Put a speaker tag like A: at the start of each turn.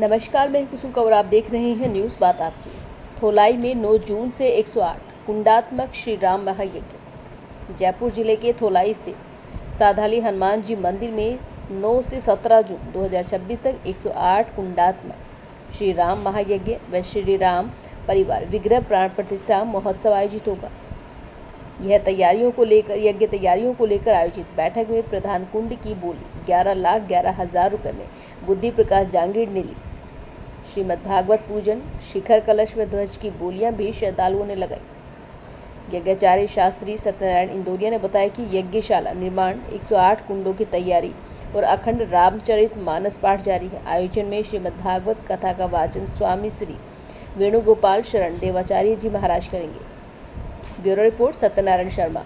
A: नमस्कार, मैं कुसुम कंवर। आप देख रहे हैं न्यूज़ बात आपकी। थोलाई में 9 जून से 108 कुंडात्मक श्री राम महायज्ञ। जयपुर जिले के थोलाई स्थित साधाली हनुमान जी मंदिर में 9 से 17 जून 2026 तक 108 कुंडात्मक श्री राम महायज्ञ व श्री राम परिवार विग्रह प्राण प्रतिष्ठा महोत्सव आयोजित होगा। यह यज्ञ तैयारियों को लेकर आयोजित बैठक में प्रधान कुंड की बोली 11,11,000 रुपये में बुद्धि प्रकाश जांगीर ने ली। श्रीमद् भागवत पूजन, शिखर कलश व ध्वज की बोलियां भी श्रद्धालुओं ने लगाई। यज्ञाचार्य शास्त्री सत्यनारायण इंदौरिया ने बताया कि यज्ञशाला निर्माण 108 कुंडों की तैयारी और अखंड रामचरित मानस पाठ जारी है। आयोजन में श्रीमद् भागवत कथा का वाचन स्वामी श्री वेणुगोपाल शरण देवाचार्य जी महाराज करेंगे। Bureau report Satyanarayan Sharma.